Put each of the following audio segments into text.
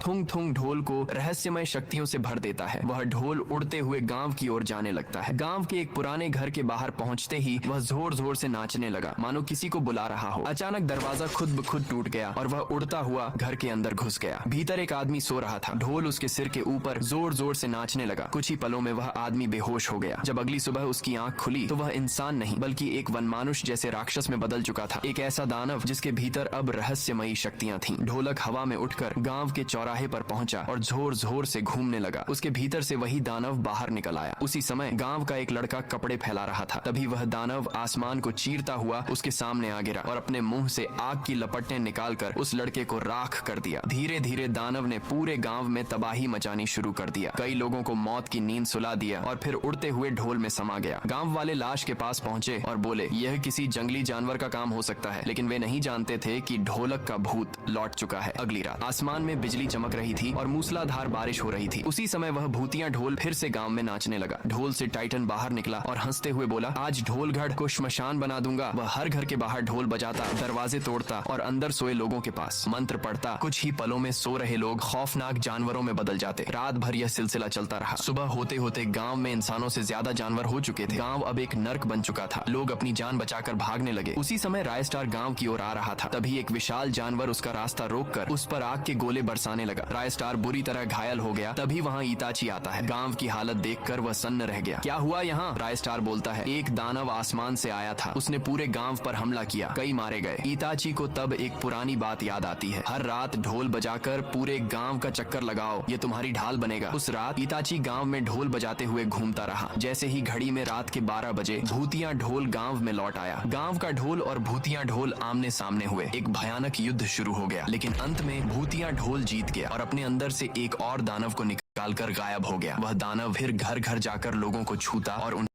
थुंग थुंग ढोल को रहस्यमय शक्तियों से भर देता है। वह ढोल उड़ते हुए गांव की ओर जाने लगता है। गांव के एक पुराने घर के बाहर पहुंचते ही वह जोर जोर से नाचने लगा, मानो किसी को बुला रहा हो। अचानक दरवाजा खुद ब खुद टूट गया और वह उड़ता हुआ घर के अंदर घुस गया। भीतर एक आदमी सो रहा था। ढोल उसके सिर के ऊपर जोर जोर से नाचने लगा। कुछ ही पलों में वह आदमी बेहोश हो गया। जब अगली सुबह उसकी आंख खुली तो वह इंसान नहीं बल्कि एक वनमानुष जैसे राक्षस में बदल चुका था। एक ऐसा दानव जिसके भीतर अब रहस्यमयी शक्तियां थीं। ढोलक हवा में उठकर गांव के चौराहे पर पहुंचा और जोर जोर से घूमने लगा। उसके भीतर से वही दानव बाहर निकल आया। उसी समय गांव का एक लड़का कपड़े फैला रहा था। तभी वह दानव आसमान को चीरता हुआ उसके सामने आ गिरा और अपने मुंह से आग की लपटें निकालकर उस लड़के को राख कर दिया। धीरे धीरे दानव ने पूरे गांव में तबाही मचानी शुरू कर दिया। कई लोगों को मौत की नींद सुला दिया और फिर उड़ते हुए ढोल में समा गया। गांव वाले लाश के पास पहुंचे और बोले, यह किसी जंगली जानवर का काम हो सकता है। लेकिन वे नहीं जानते थे कि ढोलक का भूत लौट चुका है। अगली रात आसमान में बिजली चमक रही थी और मूसलाधार बारिश हो रही थी। उसी समय वह भूतिया ढोल फिर से गांव में नाचने लगा। ढोल से टाइटन बाहर निकला और हंसते हुए बोला, आज ढोलगढ़ को श्मशान बना दूंगा। वह हर घर के बाहर ढोल बजाता, दरवाजे तोड़ता और अंदर सोए लोगों के पास मंत्र पढ़ता। कुछ ही पलों में सो रहे लोग खौफनाक जानवरों में बदल जाते। रात भर यह सिलसिला चलता रहा। सुबह होते होते गांव में इंसानों से ज्यादा जानवर हो चुके थे। गांव अब एक नर्क बन चुका था। लोग अपनी जान बचाकर भागने लगे। उसी समय रायस्टार गांव की ओर आ रहा था। तभी एक विशाल जानवर उसका रास्ता रोककर उस पर आग के गोले बरसाने लगा। रायस्टार बुरी तरह घायल हो गया। तभी वहाँ इताची आता है। गांव की हालत देखकर वह सन्न रह गया। क्या हुआ यहाँ? रायस्टार बोलता है, एक दानव आसमान से आया था। उसने पूरे गांव पर हमला किया। कई मारे गए। इताची को तब एक पुरानी बात याद आती है, हर रात ढोल बजाकर पूरे गांव का चक्कर लगाओ, ये तुम्हारी ढाल बनेगा। उस रात इताची गांव में ढोल बजाते हुए घूमता रहा। जैसे ही घड़ी में रात के 12 बजे भूतिया ढोल गांव में लौट आया। गांव का ढोल और भूतिया ढोल आमने सामने हुए। एक भयानक युद्ध शुरू हो गया। लेकिन अंत में भूतिया ढोल जीत गया और अपने अंदर से एक और दानव को निकालकर गायब हो गया। वह दानव फिर घर घर जाकर लोगों को छूता और उन्हें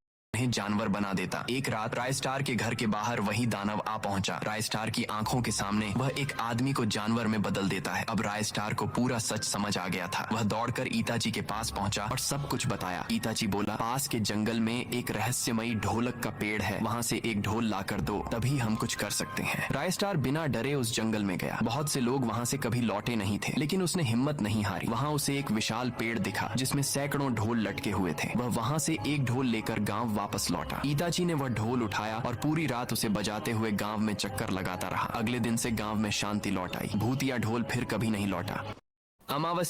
जानवर बना देता। एक रात रायस्टार के घर के बाहर वही दानव आ पहुंचा। रायस्टार की आंखों के सामने वह एक आदमी को जानवर में बदल देता है। अब रायस्टार को पूरा सच समझ आ गया था। वह दौड़कर इताची के पास पहुंचा और सब कुछ बताया। इताची बोला, पास के जंगल में एक रहस्यमयी ढोलक का पेड़ है, वहाँ से एक ढोल लाकर दो, तभी हम कुछ कर सकते हैं। रायस्टार बिना डरे उस जंगल में गया। बहुत से लोग वहाँ से कभी लौटे नहीं थे, लेकिन उसने हिम्मत नहीं हारी। वहाँ उसे एक विशाल पेड़ दिखा जिसमें सैकड़ों ढोल लटके हुए थे। वह वहाँ से एक ढोल लेकर गाँव वापस लौटा। इताची ने वह ढोल उठाया और पूरी रात उसे बजाते हुए गांव में चक्कर लगाता रहा। अगले दिन से गांव में शांति लौट आई। भूतिया ढोल फिर कभी नहीं लौटा। अमावस्या